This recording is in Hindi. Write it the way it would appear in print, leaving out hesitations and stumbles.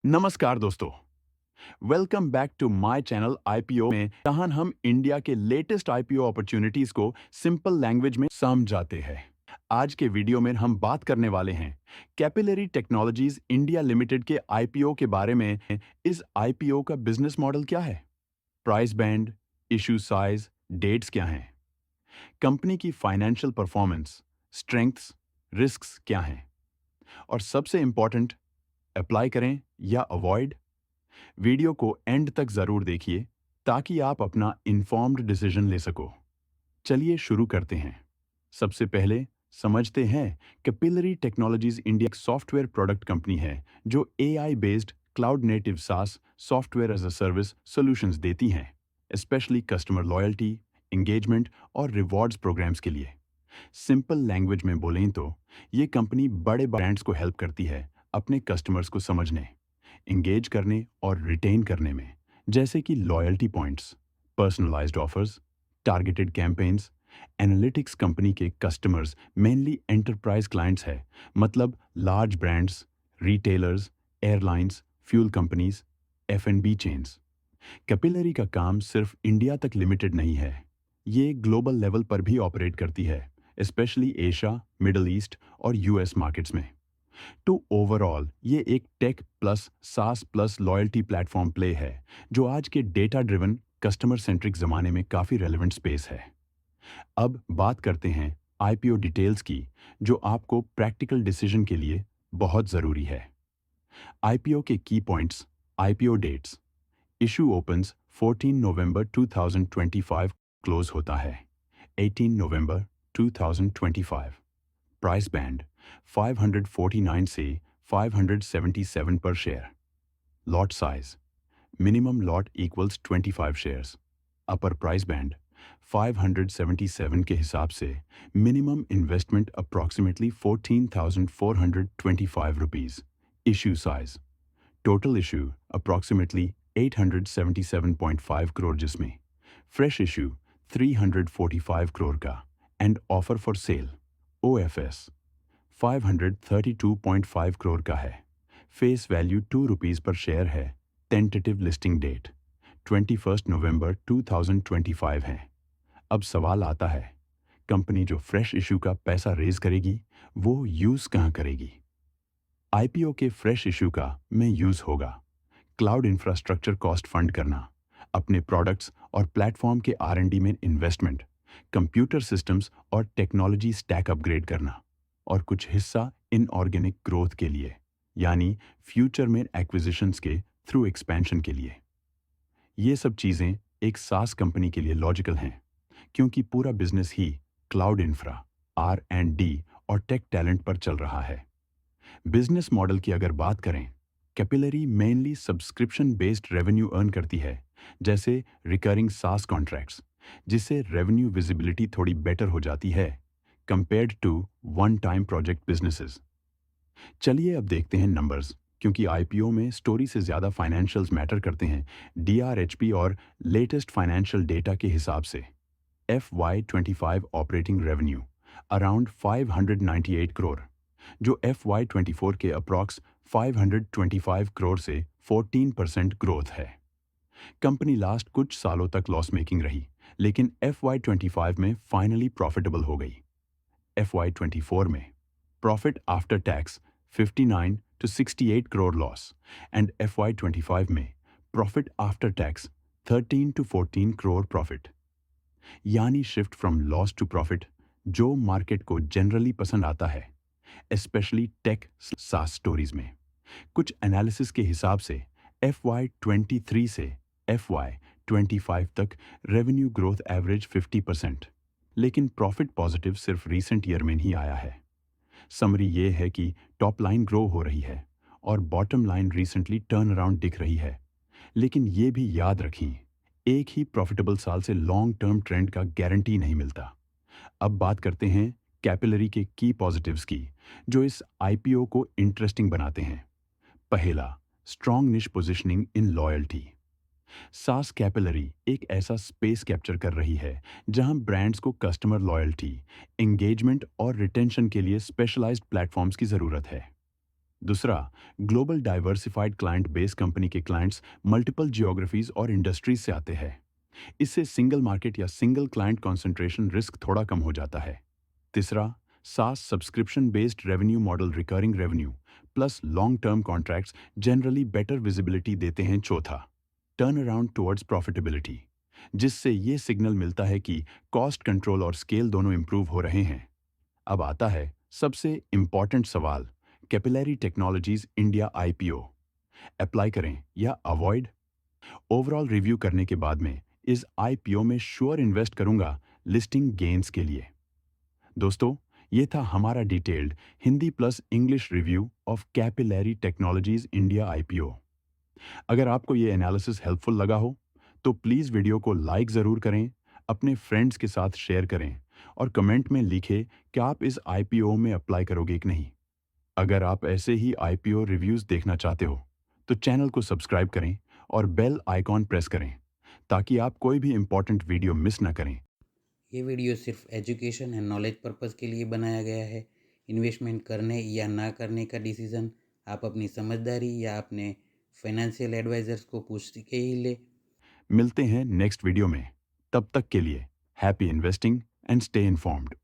नमस्कार दोस्तों, welcome back to my channel IPO में जहां हम इंडिया के लेटेस्ट आईपीओ अपॉर्चुनिटीज को सिंपल लैंग्वेज में समझाते हैं। आज के वीडियो में हम बात करने वाले हैं कैपिलरी टेक्नोलॉजीज इंडिया लिमिटेड के आईपीओ के बारे में। इस आईपीओ का बिजनेस मॉडल क्या है, price band, issue size, dates क्या हैं, कंपनी की फाइनेंशियल परफॉर्मेंस, स्ट्रेंथ्स, रिस्क्स क्या हैं और सबसे इंपॉर्टेंट, अप्लाई करें या अवॉइड। वीडियो को एंड तक जरूर देखिए ताकि आप अपना इन्फॉर्म्ड डिसीजन ले सको। चलिए शुरू करते हैं। सबसे पहले समझते हैं कैपिलरी टेक्नोलॉजीज इंडिया एक सॉफ्टवेयर प्रोडक्ट कंपनी है जो AI based cloud native SaaS software as a service solutions देती हैं, स्पेशली कस्टमर लॉयल्टी, एंगेजमेंट और रिवॉर्ड्स प्रोग्राम्स के लिए। सिंपल लैंग्वेज में बोलें तो ये कंपनी बड़े ब्रांड्स को हेल्प करती है अपने कस्टमर्स को समझने, इंगेज करने और रिटेन करने में, जैसे कि loyalty points, personalised offers, targeted campaigns. Analytics company के कस्टमर्स मेनली एंटरप्राइज क्लाइंट्स है, मतलब large brands, retailers, airlines, fuel companies, F&B chains. Capillary का काम सिर्फ इंडिया तक लिमिटेड नहीं है, ये ग्लोबल लेवल पर भी ऑपरेट करती है, स्पेशली एशिया, मिडल ईस्ट और यूएस मार्केट्स में। टू ओवरऑल ये एक टेक प्लस सास प्लस लॉयल्टी प्लेटफॉर्म प्ले है जो आज के डेटा ड्रिवन कस्टमर सेंट्रिक जमाने में काफी रेलेवेंट स्पेस है। अब बात करते हैं आईपीओ डिटेल्स की, जो आपको प्रैक्टिकल डिसीजन के लिए बहुत जरूरी है। आईपीओ के key points, IPO dates, issue opens 14 November 2025, close होता है 18 नवंबर 2025। प्राइस बैंड 549 से 577 पर शेयर। Lot size, minimum lot equals 25 shares. Upper price band 577 के हिसाब से minimum investment approximately 14,425 rupees. Issue size, total issue approximately 877.5 crore, जिसमें फ्रेश इशू 345 करोड़ का and offer for sale OFS 532.5 crore का है। फेस वैल्यू 2 रुपीज़ पर शेयर है। टेंटेटिव लिस्टिंग डेट 21 नवंबर 2025 है। अब सवाल आता है, कंपनी जो फ्रेश इशू का पैसा रेज करेगी वो यूज़ कहाँ करेगी? आईपीओ के फ्रेश इशू का में यूज़ होगा क्लाउड इंफ्रास्ट्रक्चर कॉस्ट फंड करना, अपने प्रोडक्ट्स और प्लेटफॉर्म के आर&डी में इन्वेस्टमेंट, कंप्यूटर सिस्टम्स और टेक्नोलॉजी स्टैक अपग्रेड करना, और कुछ हिस्सा इनऑर्गेनिक ग्रोथ के लिए, यानी फ्यूचर में एक्विजिशंस के थ्रू एक्सपेंशन के लिए। ये सब चीज़ें एक सास कंपनी के लिए लॉजिकल हैं, क्योंकि पूरा बिजनेस ही क्लाउड इंफ्रा, आर&डी और टेक टैलेंट पर चल रहा है। बिजनेस मॉडल की अगर बात करें, capillary mainly subscription based revenue earn करती है, जैसे रिकरिंग सास कॉन्ट्रैक्ट्स, जिससे रेवेन्यू विजिबिलिटी थोड़ी बेटर हो जाती है compared to one time project businesses. चलिए अब देखते हैं नंबर्स, क्योंकि आईपीओ में स्टोरी से ज़्यादा फाइनेंशियल्स मैटर करते हैं। डीआरएचपी और लेटेस्ट फाइनेंशियल डेटा के हिसाब से FY25 operating revenue around 598 crore, जो FY24 के अप्रॉक्स 525 करोड़ से 14% ग्रोथ है। कंपनी लास्ट कुछ सालों तक लॉस मेकिंग रही, लेकिन FY25 में फाइनली प्रॉफिटेबल हो गई। FY24 में profit after tax 59 to 68 crore loss, and FY25 में profit after tax 13 to 14 crore profit, यानी shift from loss to profit, जो मार्केट को जनरली पसंद आता है, स्पेशली टेक सास स्टोरीज में। कुछ एनालिसिस के हिसाब से FY23 से FY25 तक रेवेन्यू ग्रोथ एवरेज 50%, लेकिन प्रॉफिट पॉजिटिव सिर्फ रीसेंट ईयर में ही आया है। समरी ये है कि टॉप लाइन ग्रो हो रही है और bottom line recently turn around दिख रही है, लेकिन ये भी याद रखें, एक ही प्रॉफिटेबल साल से लॉन्ग टर्म ट्रेंड का गारंटी नहीं मिलता। अब बात करते हैं कैपिलरी के की पॉजिटिव्स की, जो इस आईपीओ को इंटरेस्टिंग बनाते हैं। पहला, स्ट्रॉन्ग निश पोजिशनिंग इन लॉयल्टी। सास कैपिलरी एक ऐसा स्पेस कैप्चर कर रही है जहां ब्रांड्स को कस्टमर लॉयल्टी, एंगेजमेंट और रिटेंशन के लिए स्पेशलाइज्ड प्लेटफॉर्म्स की ज़रूरत है। दूसरा, global diversified client base company के क्लाइंट्स मल्टीपल जियोग्राफीज और इंडस्ट्रीज से आते हैं। इससे सिंगल मार्केट या सिंगल क्लाइंट कंसंट्रेशन रिस्क थोड़ा कम हो जाता है। तीसरा, सास subscription based revenue model recurring revenue plus long term contracts generally better visibility देते हैं। चौथा, टर्न अराउंड टुवर्ड्स प्रॉफिटेबिलिटी, जिससे ये सिग्नल मिलता है कि कॉस्ट कंट्रोल और स्केल दोनों इंप्रूव हो रहे हैं। अब आता है सबसे इंपॉर्टेंट सवाल, capillary Technologies India IPO apply करें या अवॉइड? ओवरऑल रिव्यू करने के बाद में इस आईपीओ में श्योर इन्वेस्ट करूंगा लिस्टिंग गेन्स के लिए। दोस्तों, ये था हमारा detailed Hindi plus English review of capillary Technologies India IPO. अगर आपको ये एनालिसिस हेल्पफुल लगा हो तो प्लीज़ वीडियो को लाइक ज़रूर करें, अपने फ्रेंड्स के साथ शेयर करें और कमेंट में लिखें कि आप इस आईपीओ में अप्लाई करोगे कि नहीं। अगर आप ऐसे ही आईपीओ रिव्यूज़ देखना चाहते हो तो चैनल को सब्सक्राइब करें और बेल आइकॉन प्रेस करें ताकि आप कोई भी इंपॉर्टेंट वीडियो मिस ना करें। ये वीडियो सिर्फ एजुकेशन एंड नॉलेज पर्पज़ के लिए बनाया गया है। इन्वेस्टमेंट करने या ना करने का डिसीज़न आप अपनी समझदारी या अपने फाइनेंशियल एडवाइज़र्स को पूछ के ही ले। मिलते हैं नेक्स्ट वीडियो में। तब तक के लिए happy investing and stay informed.